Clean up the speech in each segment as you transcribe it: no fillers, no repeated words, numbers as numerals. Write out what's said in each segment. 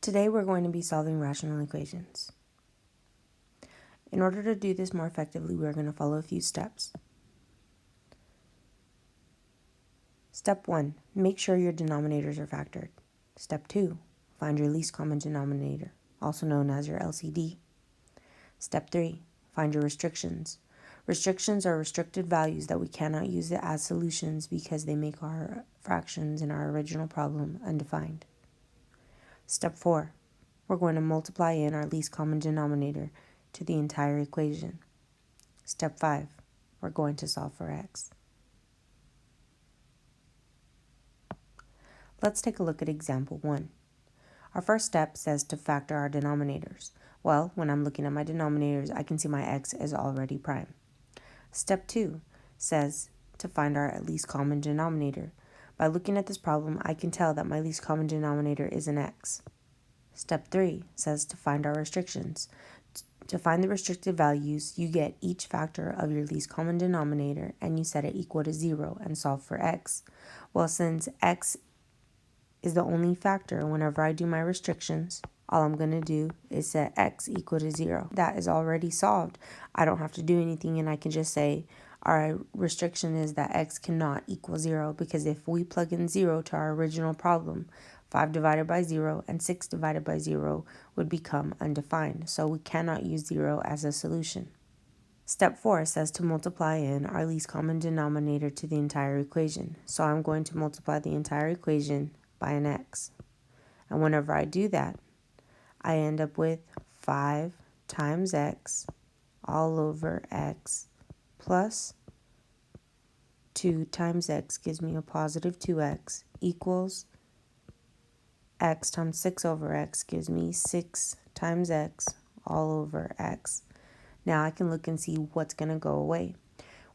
Today we're going to be solving rational equations. In order to do this more effectively, we're going to follow a few steps. Step 1, make sure your denominators are factored. Step 2, find your least common denominator, also known as your LCD. Step 3, find your restrictions. Restrictions are restricted values that we cannot use as solutions because they make our fractions in our original problem undefined. Step 4, we're going to multiply in our least common denominator to the entire equation. Step 5, we're going to solve for x. Let's take a look at example 1. Our first step says to factor our denominators. Well, when I'm looking at my denominators, I can see my x is already prime. Step 2 says to find our least common denominator. By looking at this problem, I can tell that my least common denominator is an x. Step 3 says to find our restrictions. To find the restricted values, you get each factor of your least common denominator and you set it equal to 0 and solve for x. Well, since x is the only factor, whenever I do my restrictions, all I'm going to do is set x equal to 0. That is already solved. I don't have to do anything, and I can just say our restriction is that x cannot equal 0, because if we plug in 0 to our original problem, 5 divided by 0 and 6 divided by 0 would become undefined, so we cannot use 0 as a solution. Step 4 says to multiply in our least common denominator to the entire equation. So I'm going to multiply the entire equation by an x. And whenever I do that, I end up with 5 times x all over x plus 2 times x gives me a positive 2x equals x times 6 over x gives me 6 times x all over x. Now I can look and see what's going to go away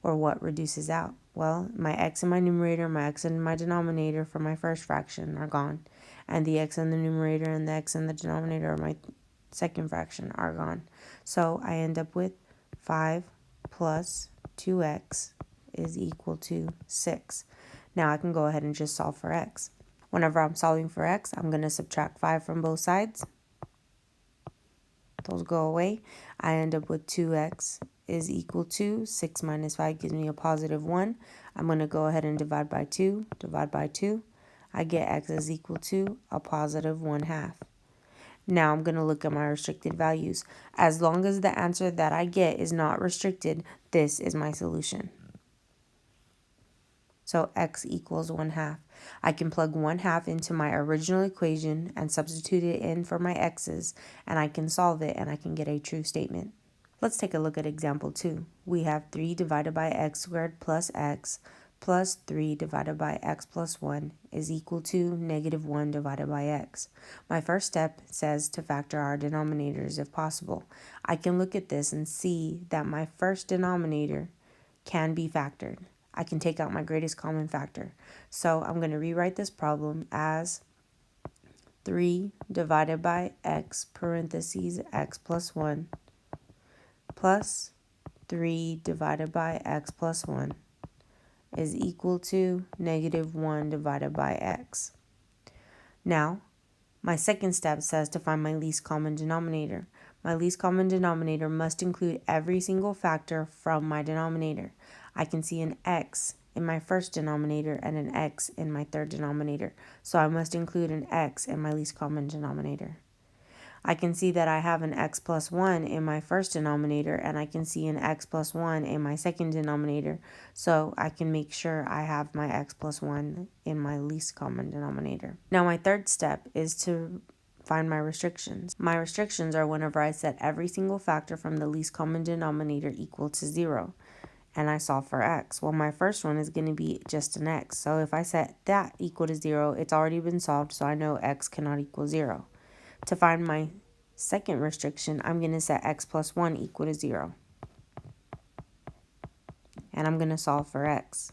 or what reduces out. Well, my x in my numerator, my x in my denominator for my first fraction are gone. And the x in the numerator and the x in the denominator of my second fraction are gone. So I end up with 5 plus 2x is equal to 6. Now I can go ahead and just solve for x. Whenever I'm solving for x, I'm going to subtract 5 from both sides. Those go away. I end up with 2x is equal to 6 minus 5 gives me a positive 1. I'm going to go ahead and divide by 2. Divide by 2. I get x is equal to a positive 1/2. Now I'm going to look at my restricted values. As long as the answer that I get is not restricted, this is my solution. So x equals 1/2. I can plug 1/2 into my original equation and substitute it in for my x's, and I can solve it and I can get a true statement. Let's take a look at example 2. We have 3 divided by x squared plus x plus 3 divided by x plus 1 is equal to negative 1 divided by x. My first step says to factor our denominators if possible. I can look at this and see that my first denominator can be factored. I can take out my greatest common factor. So I'm going to rewrite this problem as 3 divided by x parentheses x plus 1 plus 3 divided by x plus 1 is equal to negative 1 divided by x. Now, my second step says to find my least common denominator. My least common denominator must include every single factor from my denominator. I can see an x in my first denominator and an x in my third denominator, so I must include an x in my least common denominator. I can see that I have an x plus 1 in my first denominator, and I can see an x plus 1 in my second denominator, so I can make sure I have my x plus 1 in my least common denominator. Now my third step is to find my restrictions. My restrictions are whenever I set every single factor from the least common denominator equal to 0, and I solve for x. Well, my first one is going to be just an x, so if I set that equal to 0, it's already been solved, so I know x cannot equal 0. To find my second restriction, I'm going to set x plus 1 equal to 0. And I'm going to solve for x.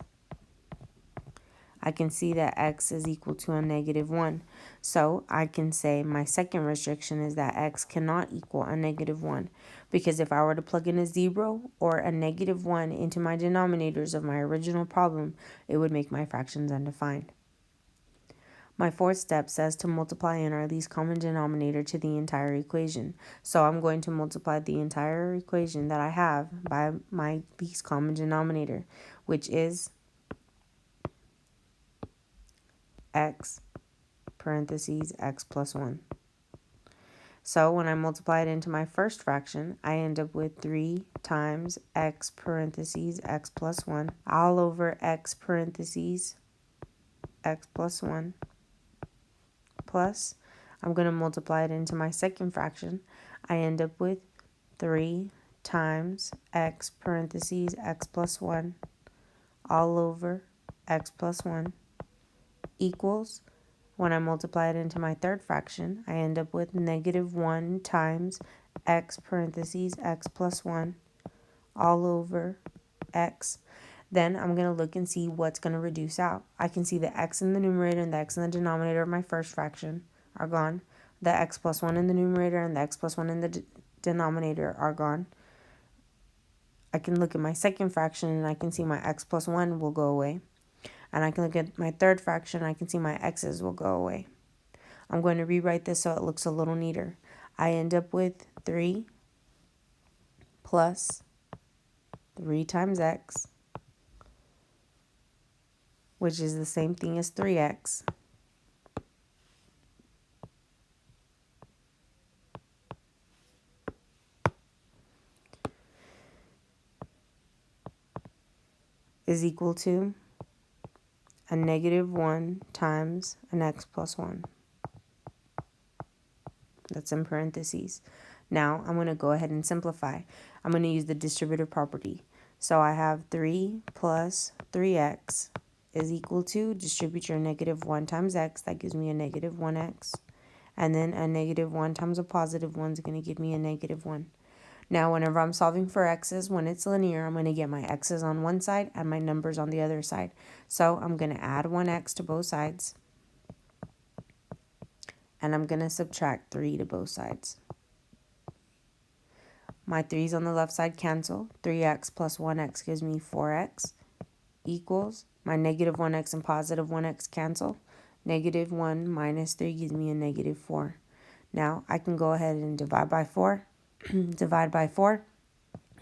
I can see that x is equal to a negative 1. So I can say my second restriction is that x cannot equal a negative 1. Because if I were to plug in a 0 or a negative 1 into my denominators of my original problem, it would make my fractions undefined. My fourth step says to multiply in our least common denominator to the entire equation. So I'm going to multiply the entire equation that I have by my least common denominator, which is x parentheses x plus 1. So when I multiply it into my first fraction, I end up with 3 times x parentheses x plus 1 all over x parentheses x plus 1 plus, I'm going to multiply it into my second fraction. I end up with 3 times x parentheses x plus 1 all over x plus 1 equals, when I multiply it into my third fraction, I end up with negative 1 times x parentheses x plus 1 all over x. Then I'm going to look and see what's going to reduce out. I can see the x in the numerator and the x in the denominator of my first fraction are gone. The x plus 1 in the numerator and the x plus 1 in the denominator are gone. I can look at my second fraction and I can see my x plus 1 will go away. And I can look at my third fraction and I can see my x's will go away. I'm going to rewrite this so it looks a little neater. I end up with 3 plus 3 times x, which is the same thing as 3x, is equal to a negative 1 times an x plus 1. That's in parentheses. Now I'm going to go ahead and simplify. I'm going to use the distributive property. So I have 3 plus 3x is equal to, distribute your negative 1 times x, that gives me a negative 1x. And then a negative 1 times a positive 1 is going to give me a negative 1. Now, whenever I'm solving for x's, when it's linear, I'm going to get my x's on one side and my numbers on the other side. So I'm going to add 1x to both sides. And I'm going to subtract 3 to both sides. My 3's on the left side cancel. 3x plus 1x gives me 4x equals, my negative 1x and positive 1x cancel. Negative 1 minus 3 gives me a negative 4. Now I can go ahead and divide by 4. Divide by 4.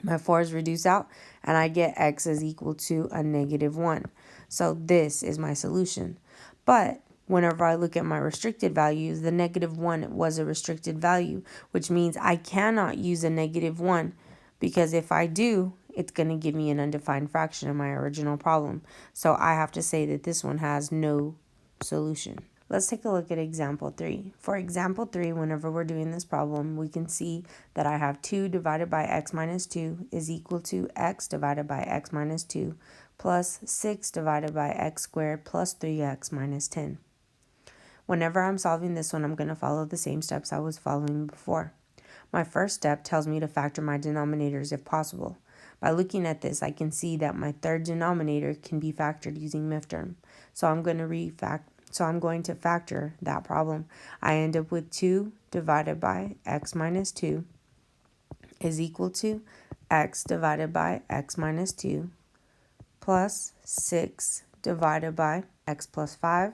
My 4's reduce out, and I get x is equal to a negative 1. So this is my solution. But whenever I look at my restricted values, the negative 1 was a restricted value, which means I cannot use a negative 1, because if I do, it's going to give me an undefined fraction in my original problem. So I have to say that this one has no solution. Let's take a look at example 3. For example 3, whenever we're doing this problem, we can see that I have 2 divided by x minus 2 is equal to x divided by x minus 2 plus 6 divided by x squared plus 3x minus 10. Whenever I'm solving this one, I'm going to follow the same steps I was following before. My first step tells me to factor my denominators if possible. By looking at this, I can see that my third denominator can be factored using MIFTERM. So I'm going to factor that problem. I end up with 2 divided by x minus 2 is equal to x divided by x minus 2 plus 6 divided by x plus 5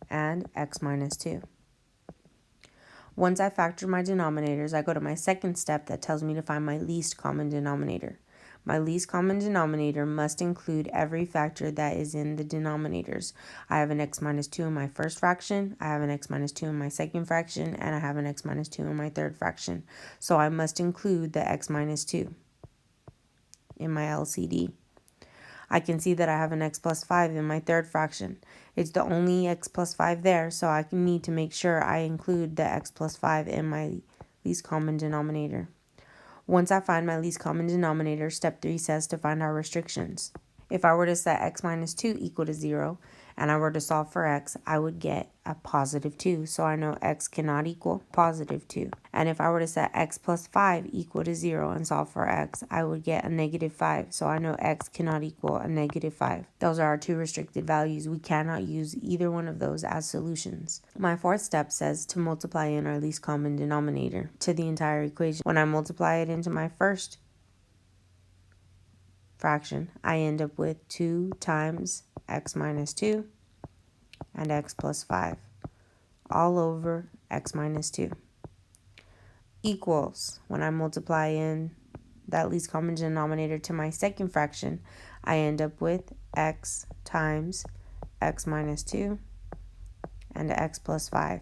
and x minus 2. Once I factor my denominators, I go to my second step that tells me to find my least common denominator. My least common denominator must include every factor that is in the denominators. I have an x minus 2 in my first fraction, I have an x minus 2 in my second fraction, and I have an x minus 2 in my third fraction. So I must include the x minus 2 in my LCD. I can see that I have an x plus 5 in my third fraction. It's the only x plus 5 there, so I need to make sure I include the x plus 5 in my least common denominator. Once I find my least common denominator, step 3 says to find our restrictions. If I were to set x minus 2 equal to 0, and I were to solve for x, I would get a positive 2. So I know x cannot equal positive 2. And if I were to set x plus 5 equal to 0 and solve for x, I would get a negative 5. So I know x cannot equal a negative 5. Those are our two restricted values. We cannot use either one of those as solutions. My fourth step says to multiply in our least common denominator to the entire equation. When I multiply it into my first fraction, I end up with 2 times x minus 2 and x plus 5 all over x minus 2 equals, when I multiply in that least common denominator to my second fraction, I end up with x times x minus 2 and x plus 5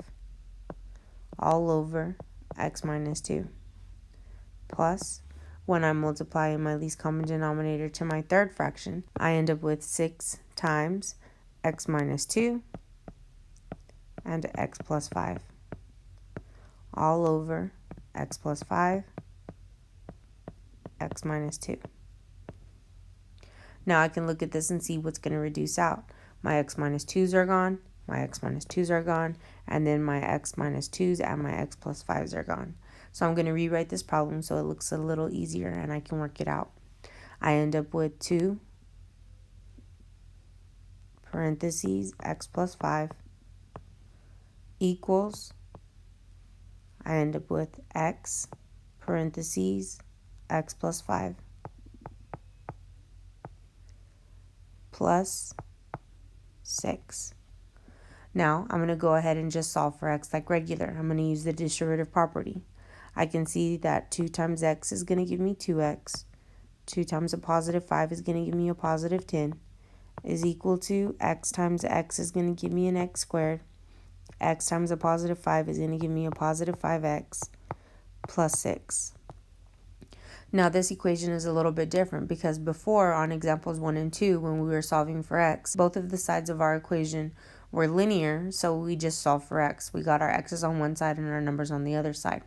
all over x minus 2 plus, when I multiply in my least common denominator to my third fraction, I end up with 6 times x minus 2 and x plus 5 all over x plus 5, x minus 2. Now I can look at this and see what's going to reduce out. My x minus 2's are gone, my x minus 2's are gone, and then my x minus 2's and my x plus 5's are gone. So I'm going to rewrite this problem so it looks a little easier and I can work it out. I end up with 2 parentheses x plus 5 equals, I end up with x parentheses x plus 5 plus 6. Now I'm going to go ahead and just solve for x like regular. I'm going to use the distributive property. I can see that 2 times x is going to give me 2x. 2 times a positive 5 is going to give me a positive 10 is equal to x times x is going to give me an x squared. X times a positive 5 is going to give me a positive 5x plus 6. Now this equation is a little bit different because before on examples 1 and 2 when we were solving for x, both of the sides of our equation were linear, so we just solved for x. We got our x's on one side and our numbers on the other side.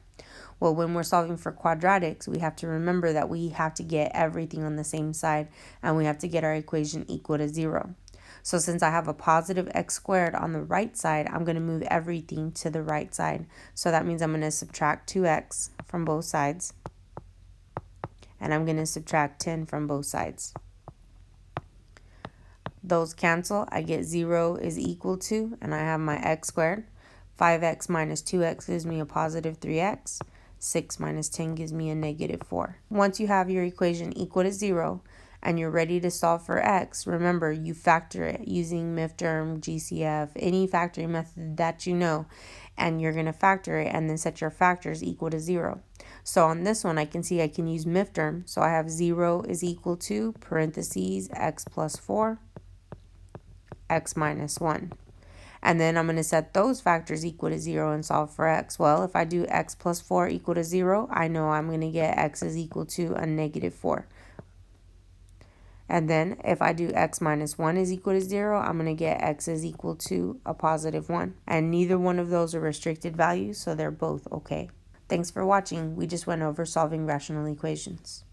Well, when we're solving for quadratics, we have to remember that we have to get everything on the same side and we have to get our equation equal to 0. So since I have a positive x squared on the right side, I'm going to move everything to the right side. So that means I'm going to subtract 2x from both sides. And I'm going to subtract 10 from both sides. Those cancel. I get 0 is equal to, and I have my x squared. 5x minus 2x gives me a positive 3x. 6 minus 10 gives me a negative 4. Once you have your equation equal to 0 and you're ready to solve for x, remember you factor it using MIFTERM, GCF, any factoring method that you know, and you're going to factor it and then set your factors equal to 0. So on this one, I can see I can use MIFTERM. So I have 0 is equal to parentheses x plus 4, x minus 1. And then I'm going to set those factors equal to 0 and solve for x. Well, if I do x plus 4 equal to 0, I know I'm going to get x is equal to a negative 4. And then if I do x minus 1 is equal to 0, I'm going to get x is equal to a positive 1. And neither one of those are restricted values, so they're both okay. Thanks for watching. We just went over solving rational equations.